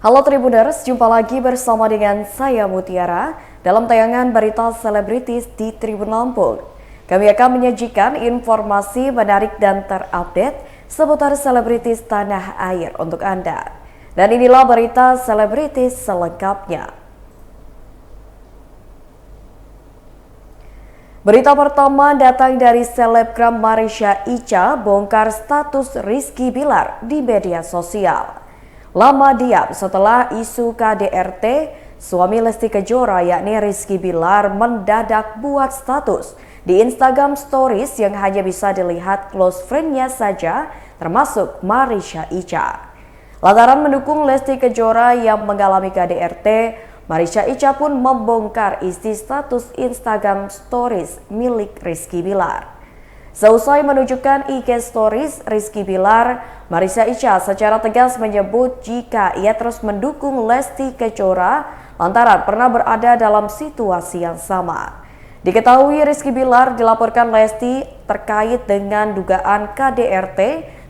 Halo Tribuners, jumpa lagi bersama dengan saya Mutiara dalam tayangan berita selebritis di Tribun Lampung. Kami akan menyajikan informasi menarik dan terupdate seputar selebritis tanah air untuk Anda. Dan inilah berita selebritis selengkapnya. Berita pertama datang dari selebgram Marisha Icha bongkar status Rizky Bilar di media sosial. Lama diam setelah isu KDRT, suami Lesti Kejora yakni Rizky Bilar mendadak buat status di Instagram Stories yang hanya bisa dilihat close friend-nya saja, termasuk Marisha Icha. Lantaran mendukung Lesti Kejora yang mengalami KDRT, Marisha Icha pun membongkar isi status Instagram Stories milik Rizky Bilar. Seusai menunjukkan IG Stories Rizky Bilar, Marisha Icha secara tegas menyebut jika ia terus mendukung Lesti Kejora lantaran pernah berada dalam situasi yang sama. Diketahui Rizky Bilar dilaporkan Lesti terkait dengan dugaan KDRT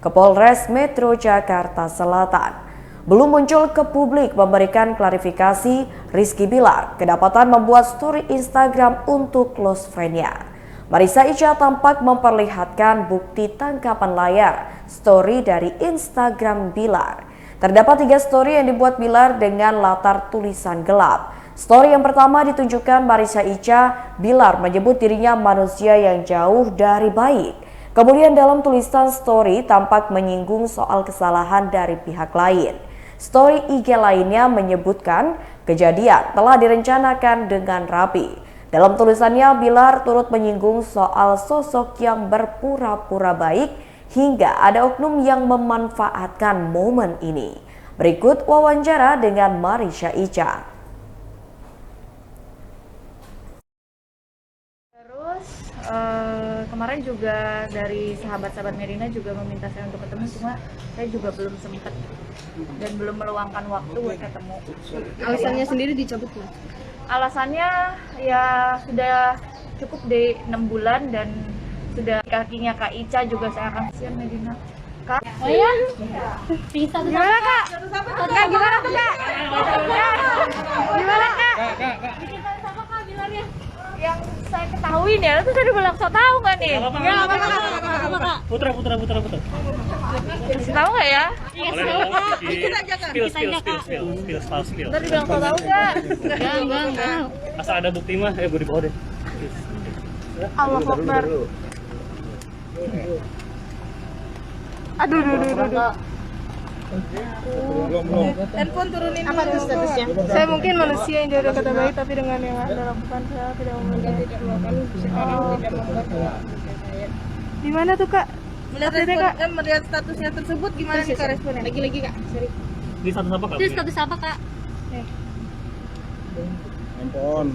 ke Polres Metro Jakarta Selatan. Belum muncul ke publik memberikan klarifikasi, Rizky Bilar kedapatan membuat story Instagram untuk close friend-nya. Marisha Icha tampak memperlihatkan bukti tangkapan layar story dari Instagram Bilar. Terdapat 3 story yang dibuat Bilar dengan latar tulisan gelap. Story yang pertama ditunjukkan Marisha Icha, Bilar menyebut dirinya manusia yang jauh dari baik. Kemudian dalam tulisan story tampak menyinggung soal kesalahan dari pihak lain. Story IG lainnya menyebutkan kejadian telah direncanakan dengan rapi. Dalam tulisannya, Bilar turut menyinggung soal sosok yang berpura-pura baik hingga ada oknum yang memanfaatkan momen ini. Berikut wawancara dengan Marisha Icha. Terus kemarin juga dari sahabat-sahabat Medina juga meminta saya untuk ketemu, cuma saya juga belum sempat dan belum meluangkan waktu buat ketemu. Alasannya sendiri dicabut tuh? Alasannya ya sudah cukup di 6 bulan dan sudah kakinya Kak Ica juga saya akan kasihan Medina. Kak? Oh ya? Bisa tuh. Gimana Kak? Kak gimana tuh Kak? Gimana Kak? Bikin sama Kak Bilarnya. Yang saya ketahui nih, itu saya bilang so tahu nggak nih? Enggak apa-apa Kak. Putra. Kasih tahu nggak ya? Iya, Kak. Dikit aja Kak. Spill. Ntar dibilang so tahu nggak? Enggak. Asal ada bukti mah, gue di bawah deh. Allah Akbar. Aduh. Handphone turunin apa tuh statusnya? Saya mungkin manusia yang jauh dari kata baik, tapi dengan yang Anda lakukan saya tidak memiliki. Tidak melakukan sekarang tidak membuat saya. Di mana tuh Kak? Melihat statusnya tersebut gimana nih Kak responnya? Lagi Kak. Sorry. Di status apa Kak? Itu status apa Kak? Handphone.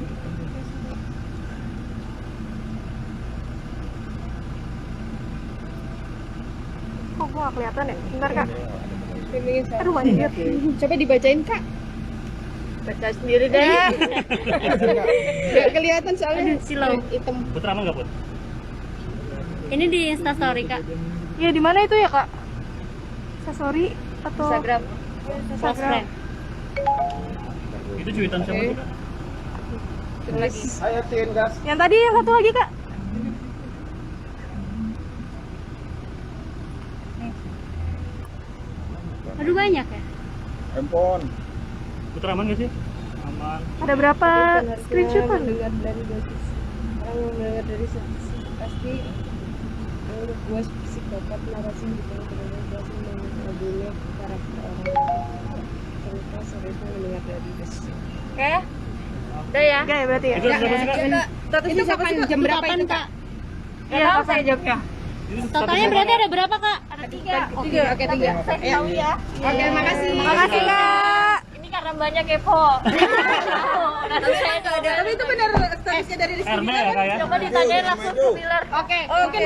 Kok gua nggak kelihatan ya? Bentar Kak. Aduh banjir. Coba dibacain Kak. Baca sendiri deh. Gak kelihatan soalnya Silau. hitam. Putra aman nggak Put? Ini di Instastory Kak. Iya di mana itu ya Kak? Sorry atau Instagram. Close friend. Itu cuitan siapa tuh Kak? Ayo tin gas. yang tadi yang satu lagi Kak? Aduh banyak ya. Handphone. Putra aman nggak sih? Aman. Ada berapa screenshotan? Dengar dari dosis. Orang yang mendengar dari statistik pasti menurut gue psikopat narasi di tengah-tengah dosis membunuh karakter orang cerita seriusnya mendengar dari dosis. Oke. Udah ya? Enggak ya berarti ya? Itu siapa sih Kak? Ini kapan jam berapa itu Kak? Iya, tahu saya jawabnya. Totalnya berarti ada berapa Kak? Ada 3. Oke, tiga. Saya tahu ya. Oke, makasih. Makasih Kak. Ini karena banyak kepo. Saya nggak ada. Tapi itu benar statusnya dari Rizky RB ya Kak ya? Coba ditanyain langsung ke Bilar. Oke, mungkin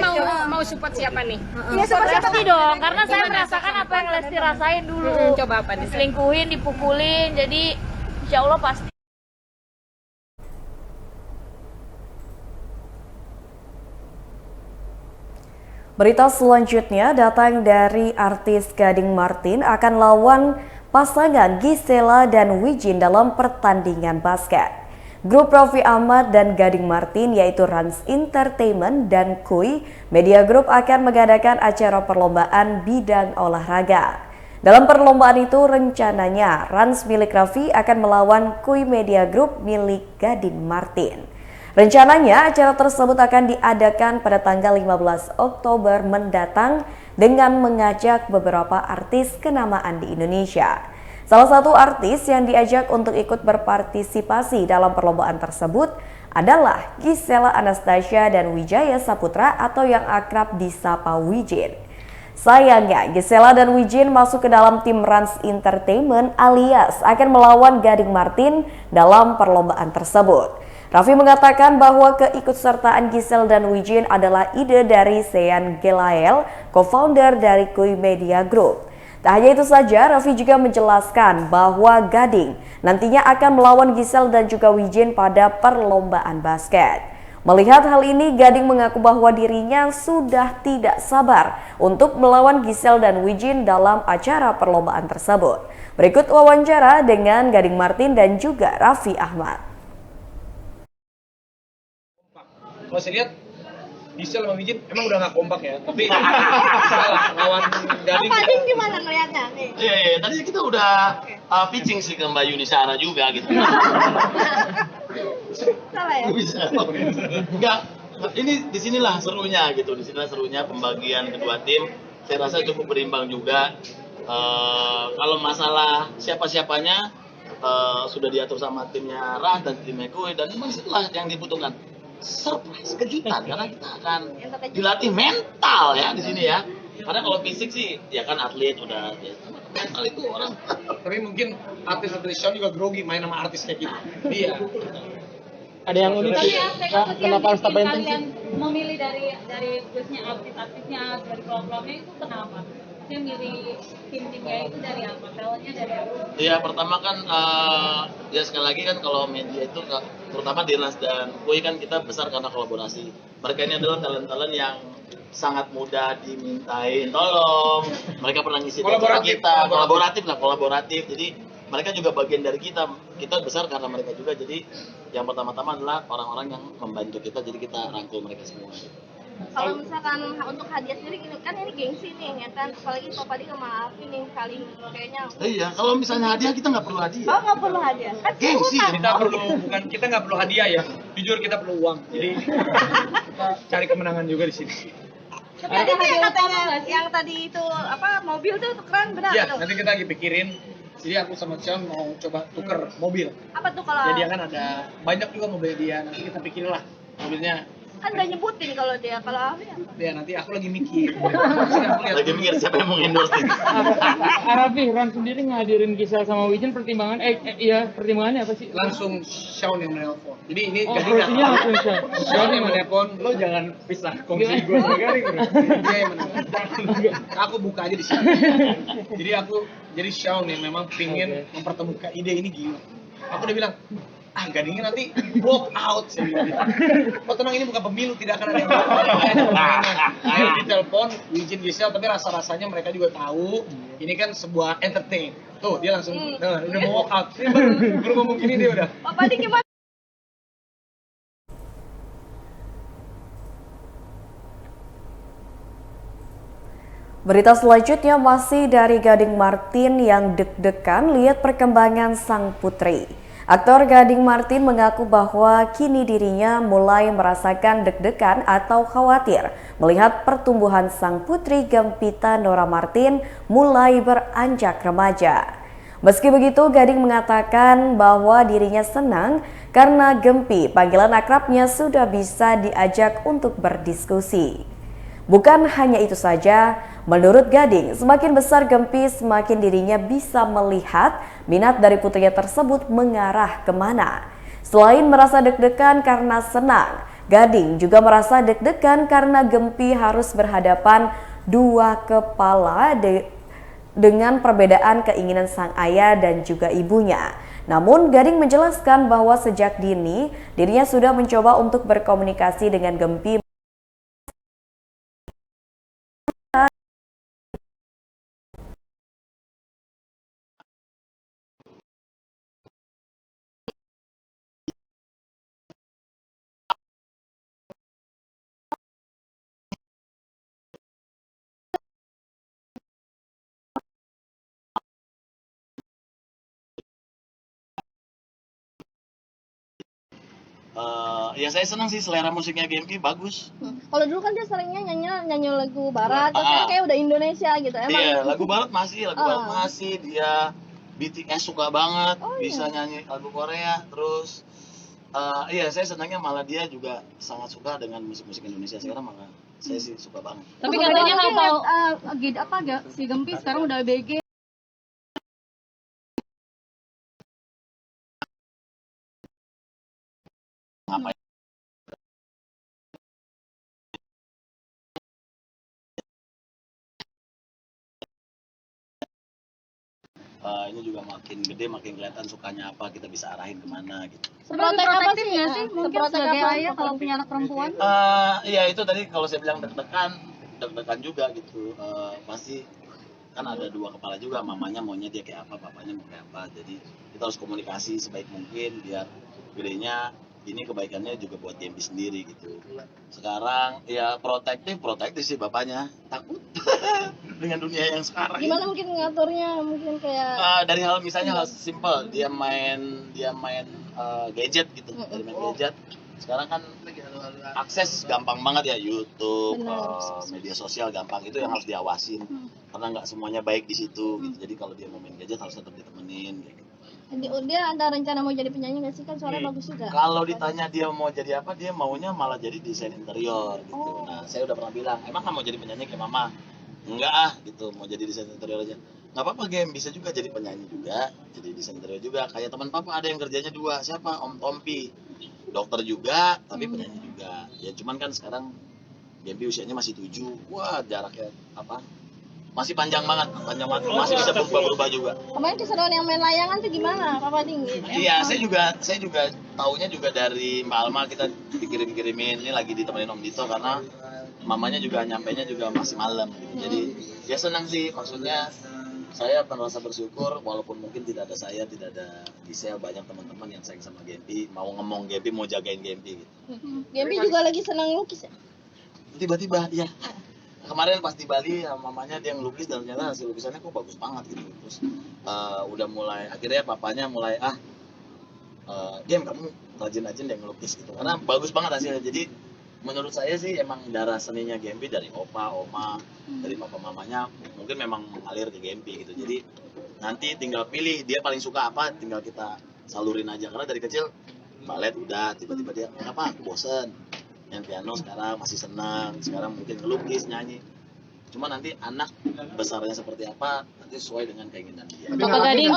mau support siapa nih? Iya pasti dong, karena saya merasakan apa yang Lesti rasain dulu. Coba apa nih? Diselingkuhin, dipukulin, jadi insya Allah pasti. Berita selanjutnya datang dari artis Gading Martin akan lawan pasangan Gisela dan Wijin dalam pertandingan basket. Grup Raffi Ahmad dan Gading Martin yaitu Rans Entertainment dan Kui Media Group akan mengadakan acara perlombaan bidang olahraga. Dalam perlombaan itu rencananya Rans milik Raffi akan melawan Kui Media Group milik Gading Martin. Rencananya acara tersebut akan diadakan pada tanggal 15 Oktober mendatang dengan mengajak beberapa artis kenamaan di Indonesia. Salah satu artis yang diajak untuk ikut berpartisipasi dalam perlombaan tersebut adalah Gisela Anastasia dan Wijaya Saputra atau yang akrab disapa Wijin. Sayangnya, Gisela dan Wijin masuk ke dalam tim Rans Entertainment alias akan melawan Gading Martin dalam perlombaan tersebut. Raffi mengatakan bahwa keikutsertaan Gisel dan Wijin adalah ide dari Sean Gelael, co-founder dari Kui Media Group. Tak hanya itu saja, Raffi juga menjelaskan bahwa Gading nantinya akan melawan Gisel dan juga Wijin pada perlombaan basket. Melihat hal ini, Gading mengaku bahwa dirinya sudah tidak sabar untuk melawan Gisel dan Wijin dalam acara perlombaan tersebut. Berikut wawancara dengan Gading Martin dan juga Raffi Ahmad. Kalau saya lihat Gisel sama Wijin emang udah gak kompak ya, tapi salah lawan Gading. Gading gimana ngeliatnya nih? Iya, tadi kita udah pitching sih ke Mbak Yunisara juga gitu. Salah ya? Bisa. Enggak, ini disinilah serunya gitu, disinilah serunya pembagian kedua tim. Saya rasa cukup berimbang juga. Kalau masalah siapa-siapanya sudah diatur sama timnya Rah dan timnya Kue, dan itulah yang dibutuhkan. Surprise, kejutan, karena kita akan dilatih mental ya di sini ya. Karena kalau fisik sih ya kan atlet udah mental itu orang. Tapi mungkin artis-artis show juga grogi main sama artis kayak gitu. Iya. Ada yang unik sih. Kenapa harus tambahin tim? Kalian memilih dari biasanya artis-artisnya, dari kelompok-kelompoknya itu kenapa? Saya milih tim-timnya itu dari apa? Talentnya dari apa? Ya pertama kan ya sekali lagi kan kalau media itu terutama Dirnas dan Kue kan kita besar karena kolaborasi. Mereka ini adalah talent-talent yang sangat mudah dimintain tolong. Mereka pernah ngisi acara kita, kolaboratif. Jadi mereka juga bagian dari kita. Kita besar karena mereka juga. Jadi yang pertama-tama adalah orang-orang yang membantu kita. Jadi kita rangkul mereka semua. Kalau misalkan untuk hadiah sendiri kan ini gengsi nih ya kan, apalagi Papa Di sama Afi nih saling kayaknya. Iya, kalau misalnya hadiah kita nggak perlu hadiah. Oh, nggak perlu hadiah. Kan Gengsi. Kita nggak perlu hadiah ya. Jujur kita perlu uang. Jadi kita cari kemenangan juga di sini. Tapi ada hadiah katanya yang tadi itu apa mobil tuh keren benar Ya, tuh. nanti kita lagi pikirin. Jadi aku sama Cian mau coba tuker mobil. Apa tuh kalau Jadi kan ada banyak juga mobil dia. Nanti kita pikirin lah mobilnya. kan nggak nyebutin kalau dia kalau Afi apa? Ya nanti aku lagi mikir. Lagi mikir siapa yang mau endorse nih. Raffi, Ran sendiri ngadirin Gisel sama Wijin pertimbangannya apa sih? Langsung Shawn yang menelpon. Jadi ini Gading Prosinya langsung Shawn. Shawn yang menelpon, lo jangan pisah kongsi gue sama Gading. Dia yang menelpon. Aku buka aja di sini. Jadi Shawn yang memang pingin mempertemukan ide ini gila. Aku udah bilang, Gadingnya nanti walk out. Saya bilang gitu. Oh tenang, ini bukan pemilu, tidak akan ada yang akhirnya ditelepon Wijin Gisel, tapi rasa-rasanya mereka juga tahu ini kan sebuah entertain. Tuh dia langsung dengar, udah mau walk out. Ini baru ngomong gini dia udah. Papa Di gimana? Berita selanjutnya masih dari Gading Martin yang deg-degan lihat perkembangan sang putri. Aktor Gading Martin mengaku bahwa kini dirinya mulai merasakan deg-degan atau khawatir melihat pertumbuhan sang putri Gempita Nora Martin mulai beranjak remaja. Meski begitu, Gading mengatakan bahwa dirinya senang karena Gempi, panggilan akrabnya, sudah bisa diajak untuk berdiskusi. Bukan hanya itu saja, menurut Gading, semakin besar Gempi, semakin dirinya bisa melihat minat dari putrinya tersebut mengarah kemana. Selain merasa deg-degan karena senang, Gading juga merasa deg-degan karena Gempi harus berhadapan dua kepala dengan perbedaan keinginan sang ayah dan juga ibunya. Namun, Gading menjelaskan bahwa sejak dini, dirinya sudah mencoba untuk berkomunikasi dengan Gempi Ya saya senang sih selera musiknya Gempi bagus. Kalau dulu kan dia seringnya nyanyi lagu barat, sekarang kayak udah Indonesia gitu. Emang Iya, lagu barat masih dia BTS suka banget, bisa nyanyi lagu Korea, terus iya saya senangnya malah dia juga sangat suka dengan musik-musik Indonesia sekarang, malah saya sih suka banget. Tapi katanya nggak tahu si Gempi sekarang udah BG. Ngapain? Ini juga makin gede, makin kelihatan sukanya apa, kita bisa arahin kemana gitu. Seprotek apa sih nggak sih? Mungkin sebagai ayah kalau punya anak perempuan. Iya itu tadi kalau saya bilang deg-degan juga gitu. Pasti kan ada dua kepala juga, mamanya maunya dia kayak apa, papanya mau kayak apa. Jadi kita harus komunikasi sebaik mungkin biar gedenya ini kebaikannya juga buat Gempi sendiri gitu. Sekarang ya protektif sih bapaknya, takut dengan dunia yang sekarang. gimana mungkin ngaturnya, mungkin kayak Dari hal misalnya hal simple, dia main gadget gitu, dari main gadget. Sekarang kan akses gampang banget ya, YouTube, media sosial gampang, itu yang harus diawasin karena nggak semuanya baik di situ gitu. Jadi kalau dia mau main gadget harus tetap ditemenin gitu. dia ada rencana mau jadi penyanyi nggak sih, kan suaranya bagus juga. Kalau ditanya dia mau jadi apa, dia maunya malah jadi desain interior gitu. Nah, saya udah pernah bilang, emang nggak mau jadi penyanyi kayak mama? Enggak gitu, mau jadi desain interior aja. Nggak apa-apa Gem, bisa juga jadi penyanyi juga, jadi desain interior juga. Kayak teman papa ada yang kerjanya dua, siapa? Om Tompi, dokter juga, tapi penyanyi juga. Ya cuman kan sekarang Gempi usianya masih 7, wah jaraknya apa? Masih panjang banget, masih bisa berubah-berubah juga. Kemarin keseruan yang main layangan tuh gimana, Papa Tinggi? Iya, saya juga taunya juga dari Mbak Alma, kita dikirim-kirimin, ini lagi ditemenin Om Dito karena mamanya juga nyampainya juga masih malam gitu. Jadi ya senang sih, maksudnya saya merasa bersyukur walaupun mungkin tidak ada saya, tidak ada Gisel, banyak teman-teman yang sayang sama Gempi, mau ngomong Gempi, mau jagain Gempi gitu. Gempi juga lagi senang lukis ya? Tiba-tiba ya. Kemarin pas di Bali mamanya dia ngelukis dan ternyata hasil lukisannya kok bagus banget gitu. Terus udah mulai akhirnya papanya mulai Gem kamu rajin-rajin deh ngelukis gitu. Karena bagus banget hasilnya. Jadi menurut saya sih emang darah seninya Gempi dari opa, oma, dari papa mamanya mungkin memang mengalir ke Gempi gitu. Jadi nanti tinggal pilih dia paling suka apa, tinggal kita salurin aja. Karena dari kecil balet udah, tiba-tiba dia kenapa aku bosen. Yang piano sekarang masih senang, sekarang mungkin ngelukis, nyanyi. Cuma nanti anak besarnya seperti apa nanti sesuai dengan keinginan dia. Papa Gading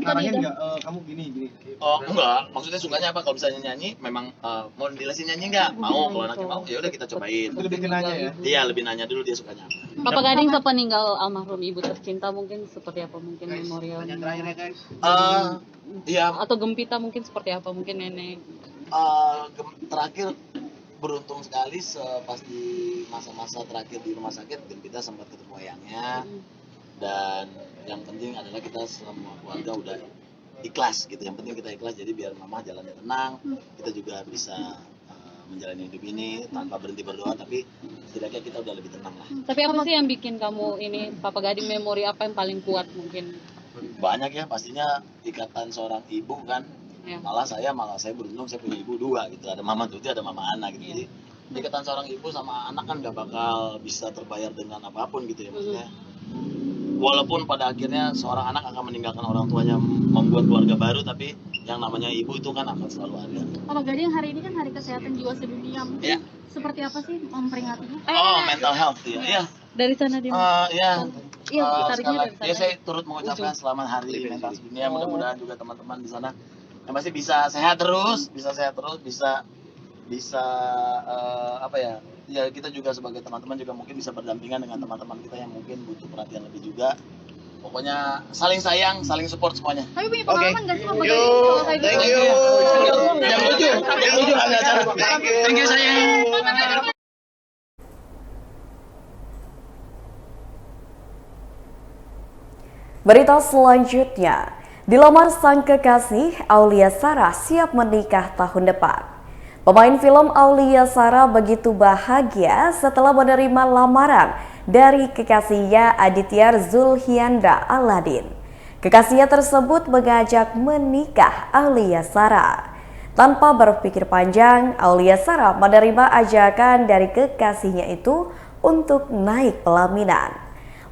Ngarahin nggak kamu gini. Oh enggak, maksudnya sukanya apa? Kalau misalnya nyanyi, memang mau dilesin nyanyi nggak? Mau, kalau anaknya mau ya udah kita cobain. Lebih nanya ya. Iya, lebih nanya dulu dia sukanya apa. Papa Gading sepeninggal almarhum ibu tercinta mungkin seperti apa, mungkin memorial Iya, atau Gempita mungkin seperti apa, mungkin nenek. terakhir beruntung sekali pas di masa-masa terakhir di rumah sakit Gempita sempat ketemu ayahnya, dan yang penting adalah kita semua keluarga udah ikhlas gitu. Yang penting kita ikhlas, jadi biar mama jalannya tenang, kita juga bisa menjalani hidup ini tanpa berhenti berdoa, tapi setidaknya kita udah lebih tenang lah. Tapi apa sih yang bikin kamu ini Papa Gading memori apa yang paling kuat mungkin? Banyak ya, pastinya ikatan seorang ibu kan. Ya. Malah saya beruntung saya punya ibu dua gitu, ada mama Tuti, ada mama Ana gitu. Jadi ikatan seorang ibu sama anak kan gak bakal bisa terbayar dengan apapun gitu ya, maksudnya. Walaupun pada akhirnya seorang anak akan meninggalkan orang tuanya, membuat keluarga baru, tapi yang namanya ibu itu kan akan selalu ada. Papa Gading, hari ini kan Hari Kesehatan Jiwa Sedunia. Ya. Seperti apa sih memperingatinya? Mental health ya. Iya. Dari sana di Sekali lagi, ya saya turut mengucapkan selamat Hari Mental Sedunia. Mudah-mudahan juga teman-teman di sana yang pasti bisa sehat terus, bisa apa ya? Ya kita juga sebagai teman-teman juga mungkin bisa berdampingan dengan teman-teman kita yang mungkin butuh perhatian lebih juga. Pokoknya saling sayang, saling support semuanya. Tapi punya pengalaman nggak sih Papa Gading kalau kayak gitu? Thank you. Yang lucu ada acara. Thank you sayang. Berita selanjutnya, dilamar sang kekasih, Aulia Sarah siap menikah tahun depan. Pemain film Aulia Sarah begitu bahagia setelah menerima lamaran dari kekasihnya Aditya Zulhiandra Aladin. Kekasihnya tersebut mengajak menikah Aulia Sarah. Tanpa berpikir panjang, Aulia Sarah menerima ajakan dari kekasihnya itu untuk naik pelaminan.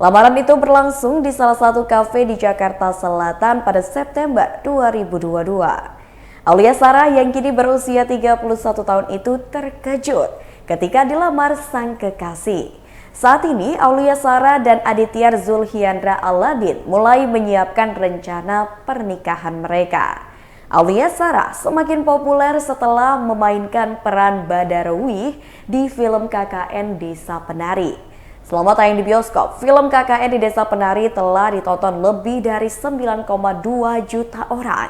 Lamaran itu berlangsung di salah satu kafe di Jakarta Selatan pada September 2022. Aulia Sarah yang kini berusia 31 tahun itu terkejut ketika dilamar sang kekasih. Saat ini Aulia Sarah dan Aditya Zulhiandra Aladin mulai menyiapkan rencana pernikahan mereka. Aulia Sarah semakin populer setelah memainkan peran Badarwi di film KKN Desa Penari. Selama tayang di bioskop, film KKN di Desa Penari telah ditonton lebih dari 9,2 juta orang.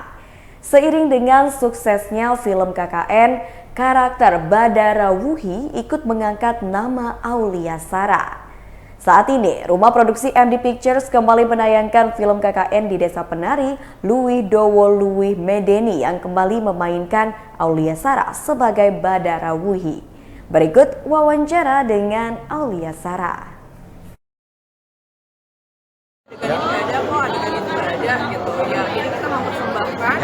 Seiring dengan suksesnya film KKN, karakter Badarawuhi ikut mengangkat nama Aulia Sarah. Saat ini, rumah produksi MD Pictures kembali menayangkan film KKN di Desa Penari, Louis Dowo Louis Medeni yang kembali memainkan Aulia Sarah sebagai Badarawuhi. Berikut wawancara dengan Aulia Sarah. Adegan itu ada kok, adegan itu ada gitu ya. Ini kita mempersembahkan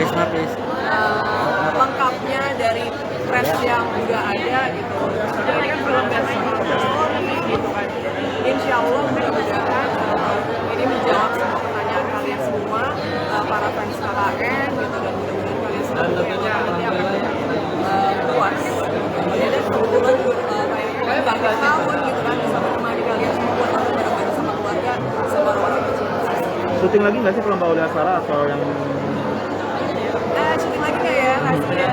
lengkapnya dari fresh yang udah ada gitu. Jadi ini kan film story gitu kan. Insya Allah mudah-mudahan ini menjawab semua pertanyaan kalian semua, para fans KKN gitu, dan mudah-mudahan kalian semua nanti akan puas. Ya, dan kebetulan kayak bangga tahun gitu kan bisa menemani kalian semua buat nonton bareng-bareng sama keluarga sama orang kecil. Syuting lagi nggak sih kalau Mbak Aulia Sarah atau yang syuting lagi nggak ya hasilnya?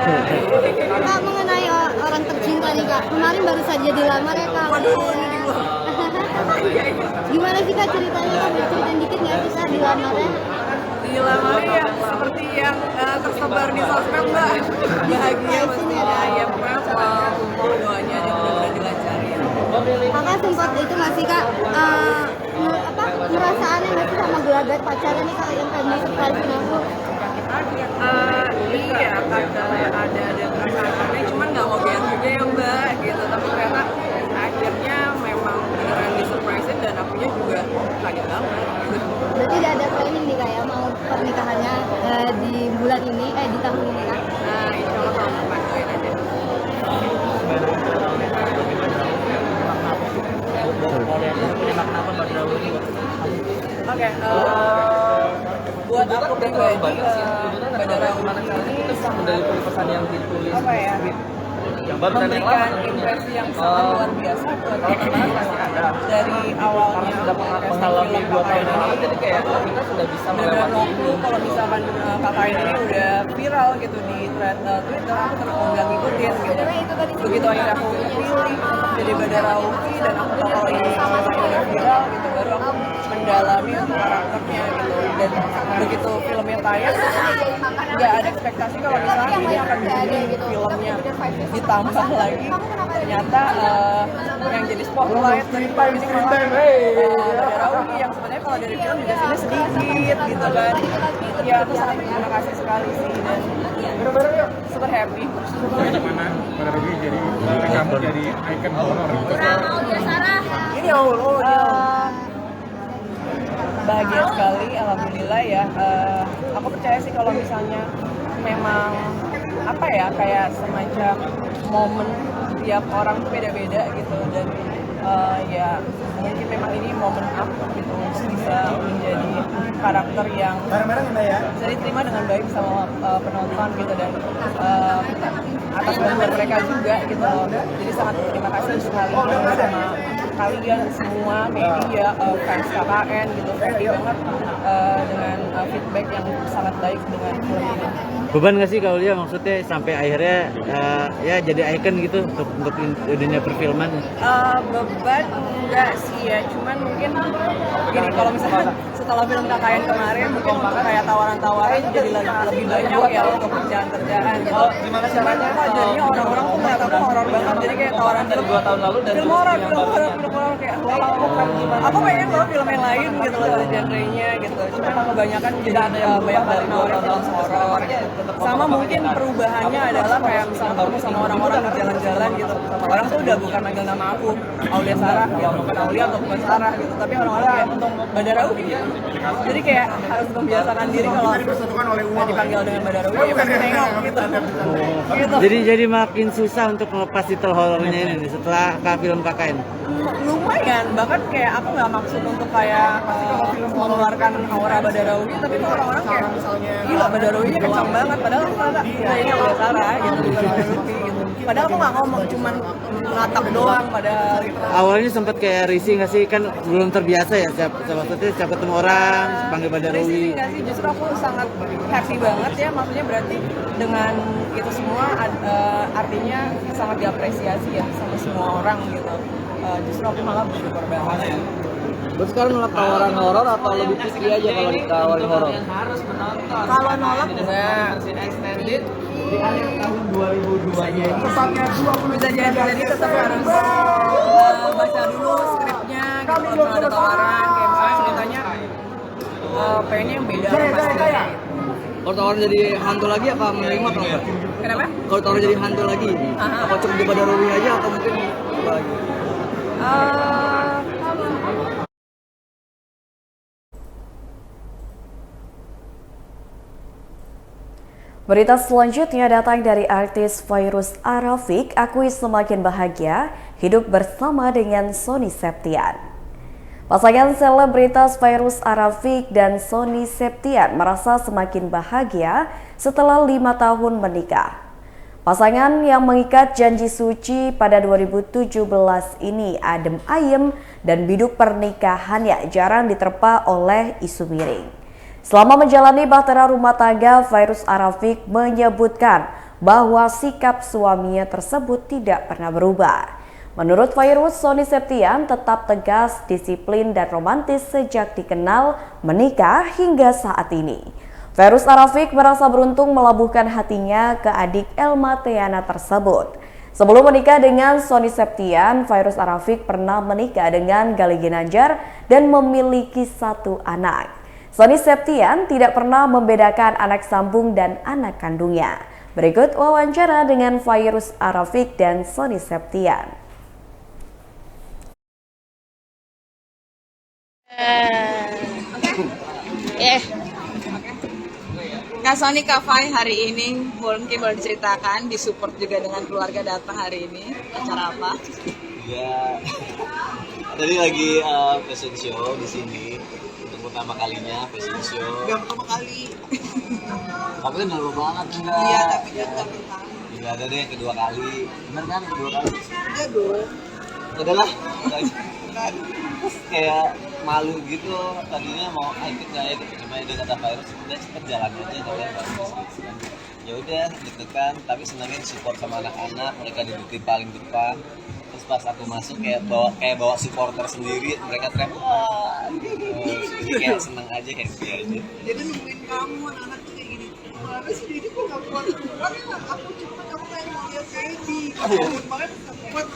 Kak, mengenai orang tercinta nih Kak, kemarin baru saja dilamar ya Kak. Waduh, ini di luar. Gimana sih Kak ceritanya Kak, ceritain dikit nggak sih Kak dilamarnya? Dilamar ya seperti yang tersebar di sosmed Mbak. Bahagia pastinya ya, pokoknya mohon doanya aja mudah-mudahan dilancarin. Kakak sempat itu nggak sih Kak, merasa aneh nggak sih sama gelagat pacaran nih Kak yang kayak surprise aku? Iya, ada perasaan cuman nggak mau biar juga ya Mbak gitu, tapi ternyata akhirnya memang beneran di surprisein dan akunya juga kaget banget gitu. Berarti udah ada planning nih Kak ya, mau pernikahannya di bulan ini, di tahun ini Kak? Nah, insya Allah tahun depan doain aja. Oke, buat aku pribadi, Badarawuhi ini sangat pesan yang ditulis apa ya? Memberikan impresi yang sangat luar biasa buat kita dari awalnya film KKN ini, jadi kayak kita sudah bisa melewati kalau misalkan KKN ini udah viral gitu di thread Twitter, aku terus nggak ngikutin gitu. Begitu akhirnya aku pilih jadi Badarawuhi dan aku tahu kalau ini udah viral gitu, baru aku mendalami karakternya gitu. Dan begitu filmnya tayang, nggak ada ekspektasi kalau misalnya ini akan menjadi filmnya, ditambah lagi ternyata yang jadi spotlight dari film ini malah Badarawuhi yang sebenarnya kalau dari film juga sini sedikit gitu kan. Ya aku sangat berterima kasih sekali sih dan super happy. Gimana Badarawuhi jadi kamu jadi ikon horor gitu? Ini bahagia sekali, alhamdulillah ya. Aku percaya sih kalau misalnya memang apa ya, kayak semacam momen tiap orang tuh beda-beda gitu, dan ya mungkin memang ini momen aku gitu bisa menjadi karakter yang bisa diterima dengan baik sama penonton gitu, dan atas bantuan mereka juga gitu loh. Jadi sangat terima kasih sekali sama kalian semua media, fans KKN gitu, happy banget dengan feedback yang sangat baik dengan film ini. Beban nggak sih Kak Aulia maksudnya sampai akhirnya ya jadi ikon gitu untuk dunia perfilman? Beban enggak sih ya, cuman mungkin gini, kalau misalnya setelah film KKN kemarin mungkin untuk kayak tawaran-tawaran jadi lebih banyak ya untuk kerjaan-kerjaan gitu. Cuman kok jadinya orang-orang tuh ngeliat aku horor banget, jadi kayak tawaran film 2 tahun lalu dan film horor pulang kayak wow, aku pengen loh film yang lain gitu loh, genre-nya gitu. Cuma kebanyakan jadi banyak dari nawarin film horor. Sama mungkin perubahannya adalah kayak misalnya ketemu sama orang-orang di jalan-jalan gitu. Orang tuh udah bukan manggil nama aku, Aulia Sarah, gitu. Bukan Aulia atau bukan Sarah gitu. Tapi orang-orang kayak Badarawi gitu. Jadi kayak harus membiasakan diri kalau dipanggil dengan Badarawi, ya pasti nengok gitu. Jadi makin susah untuk melepas titel horornya ini setelah film KKN. Lumayan, bahkan kayak aku nggak maksud untuk kayak mengeluarkan aura Badarawi, tapi tuh orang-orang kayak gila Badarawinya kencang banget, padahal ternyata ini Aulia Sarah gitu, bukan Badarawi gitu. Padahal aku nggak ngomong, cuman ngatap doang padahal gitu. Awalnya sempat kayak risih nggak sih, kan belum terbiasa ya setiap ketemu orang panggil Badarawi. Risih nggak sih, justru aku sangat happy banget ya, maksudnya berarti dengan itu semua artinya sangat diapresiasi ya sama semua orang gitu. Justru aku malah bersyukur banget. Terus sekarang nolak tawaran horor atau lebih picky aja kalau ditawarin horor? Kalau nolak enggak. Di akhir tahun 2022 tepatnya 20 Bisa jadi tetap harus baca dulu skripnya gitu, kalau ada tawaran kayak misalnya ceritanya pengennya yang beda pasti. Kalau tawaran jadi hantu lagi apa menerima atau enggak? Kenapa? Kalau tawaran jadi hantu lagi, apa cukup di Badarawi aja atau mungkin apa lagi? Berita selanjutnya datang dari artis Fairuz Arafik, akui semakin bahagia hidup bersama dengan Sony Septian. Pasangan selebritas Fairuz Arafik dan Sony Septian merasa semakin bahagia setelah 5 tahun menikah. Pasangan yang mengikat janji suci pada 2017 ini adem ayem dan biduk pernikahannya jarang diterpa oleh isu miring. Selama menjalani bahtera rumah tangga, Fairuz Arafik menyebutkan bahwa sikap suaminya tersebut tidak pernah berubah. Menurut Fairuz, Sony Septian tetap tegas, disiplin, dan romantis sejak dikenal menikah hingga saat ini. Fairuz Arafik merasa beruntung melabuhkan hatinya ke adik Elma Theana tersebut. Sebelum menikah dengan Sony Septian, Fairuz Arafik pernah menikah dengan Gali Ginanjar dan memiliki 1 anak. Sony Septian tidak pernah membedakan anak sambung dan anak kandungnya. Berikut wawancara dengan Fairuz Arafik dan Sony Septian. Kak Sony, Kak Fai hari ini mungkin boleh diceritakan, disupport juga dengan keluarga datang hari ini. Acara apa? Ya, tadi lagi fashion show di sini. Pertama kalinya fashion show. Gak pertama kali. Tapi kan udah lama banget enggak? Iya, tapi kan gak pertama. Enggak ada deh yang kedua kali. Bener kan kedua kali? Iya dong. Udahlah. Terus kayak malu gitu. Tadinya mau ikut nggak ikut. Cuma dia kata Fairuz udah cepet jalan aja kalau yang bagus gitu kan. Ya udah deg-degan tapi senangnya support sama anak-anak. Mereka duduk di paling depan. Terus pas aku masuk kayak bawa supporter sendiri, mereka teriak wah gitu. Jadi kayak seneng aja, happy aja. Jadi nungguin kamu anak-anak tuh kayak gini. Mana sih jadi kok gak pulang aku cuma kamu kayak mau lihat Feby. Aku banget buat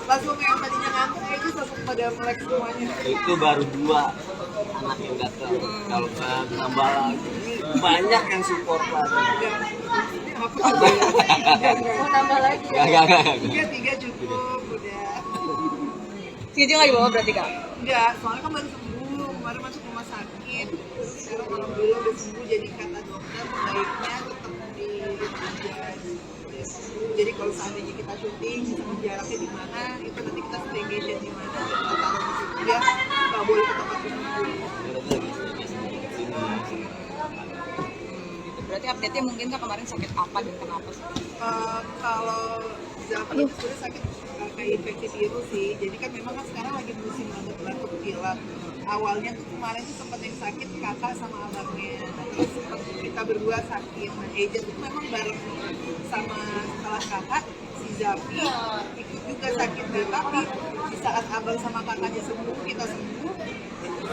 langsung yang tadinya ngantuk kayaknya langsung pada melek semuanya. Itu baru 2 anak yang datang. Kalau nambah lagi banyak yang support lagi. Mau nambah lagi ya? Enggak. 3 cukup, udah. Cici nggak dibawa berarti Kak? Enggak, soalnya kan baru sembuh, kemarin masuk rumah sakit. Sekarang alhamdulillah udah sembuh, jadi kata dokter baiknya tetap di rumah aja. Jadi kalau seandainya kita syuting, jaraknya di mana, itu nanti kita staycation di mana, kita taruh di situ dia nggak boleh ke tempat umum. Berarti update-nya mungkin Kak kemarin sakit apa dan kenapa sih? Kalau Zafi itu sebenarnya sakit kayak infeksi virus sih. Jadi kan memang kan sekarang lagi musim banget batuk pilek. Awalnya tuh kemarin tuh sempat yang sakit kakak sama abangnya. Terus sempat kita berdua sakit. Nah Eja tuh memang bareng sama setelah kakak si Zafi ikut juga sakit. Nah tapi di saat abang sama kakaknya sembuh, kita sembuh.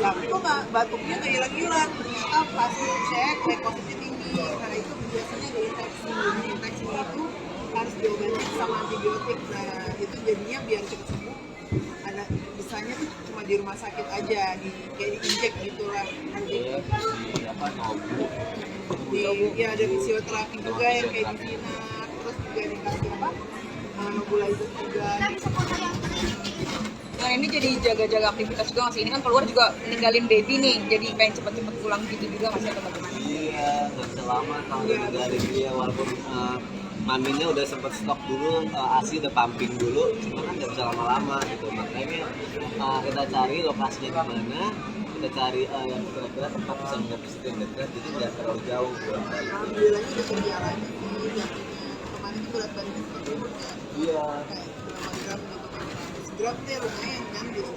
Zafi tuh batuknya nggak hilang-hilang. Ternyata pas cek leukosit tinggi. Karena itu biasanya ada infeksi. Infeksi itu harus diobati sama antibiotik. Nah itu jadinya biar cepat sembuh, ada bisanya tuh cuma di rumah sakit aja, kayak diinjek gitulah. Nanti ya ada fisioterapi juga yang kayak di Sinar, terus juga dikasih nebulizer juga. Nah ini jadi jaga-jaga aktivitas juga masih, ini kan keluar juga ninggalin baby nih, jadi pengen cepet-cepet pulang gitu juga masih atau bagaimana? Iya, nggak bisa lama kalau ninggalin dia, walaupun maminya udah sempet stok dulu, ASI udah pumping dulu, cuma kan nggak bisa lama-lama gitu. Makanya kita cari lokasinya di mana, kita cari yang kira-kira tempat bisa menghapus yang dekat, jadi nggak terlalu jauh buat balik. Alhamdulillah udah berjalan sih, kemarin itu berat badannya sempat turun ya. Iya. Kayak berapa gram gitu kan, 100 gram deh lumayan kan gitu.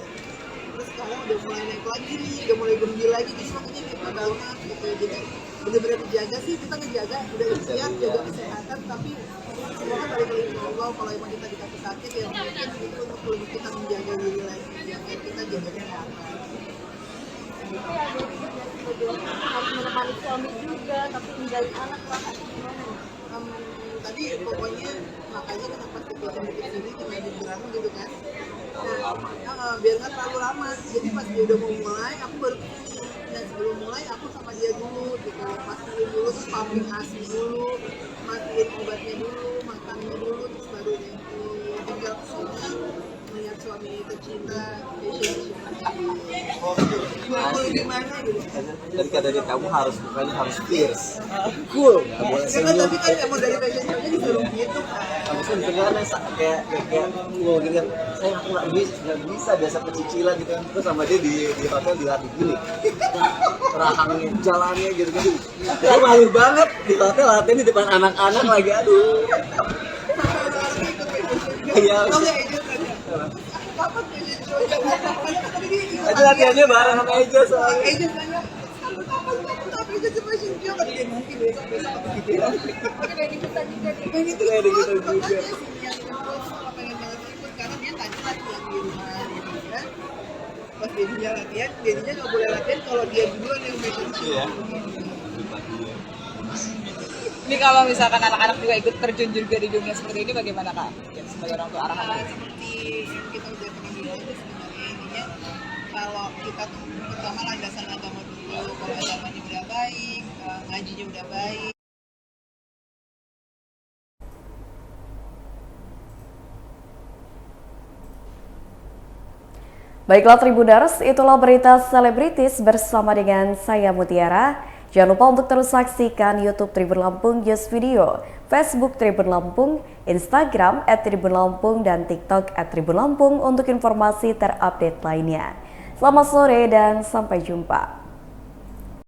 Terus sekarang udah mulai naik lagi nih, udah mulai gembil lagi, jadi makanya kita banget gitu. Jadi bener-bener dijaga sih, kita ngejaga, udah ikhtiar, jaga kesehatan, tapi semoga balik lagi ke Allah, kalau emang kita dikasih sakit ya mungkin itu untuk lebih kita menjaga diri lagi, biar kita jaga kesehatan. Tapi ada juga harus menemani suami juga, tapi ninggalin anak lah, gimana? Tadi pokoknya makanya kenapa kita bikin sini cuma di Berang gitu kan. Nah, biar nggak terlalu lama. Jadi pas dia udah mau mulai, aku baru kesini. Dan sebelum mulai aku sama dia dulu gitu. Pastiin dulu, terus pumping ASI dulu, matiin obatnya dulu, makannya dulu, terus baru deh tinggal kesini melihat suami tercinta, gimana gitu. Dan katanya kamu harus bukannya harus fierce, cool, nggak boleh senyum. Tapi kan emang dari fashion show-nya disuruh gitu kan. Kamu kan dengarnya kayak wow gitu kan. Saya nggak bisa biasa pecicilan gitu kan. Terus sama dia di hotel dilatih gini, rahangnya, jalannya gitu kan. Saya malu banget di hotel latihan di depan anak-anak lagi, aduh. Iya. Kapan fashion show-nya? Itu latihannya bareng sama Eja soalnya. Eja nanya, kapan itu fashion show? Kan dia mungkin besok gitu ya. Kayak di kita juga nih. Dan itu Kayak gitu juga. yang pengen banget ikut karena dia tadi latihan di rumah gitu kan. Pas dia latihan, jadinya nggak boleh latihan kalau dia duluan yang fashion show. Iya. Ini kalau misalkan anak-anak juga ikut terjun juga di dunia seperti ini bagaimana Kak? Ya, sebagai orang tua arahan. Seperti yang kita udah pernah bilang itu sebenarnya intinya kalau kita tuh pertama landasan agama dulu, kalau agamanya udah baik, ngajinya udah baik. Baiklah Tribuners, itulah berita selebritis bersama dengan saya Mutiara. Jangan lupa untuk terus saksikan YouTube Tribun Lampung News Video, Facebook Tribun Lampung, Instagram @tribunlampung, dan TikTok @tribunlampung untuk informasi terupdate lainnya. Selamat sore dan sampai jumpa.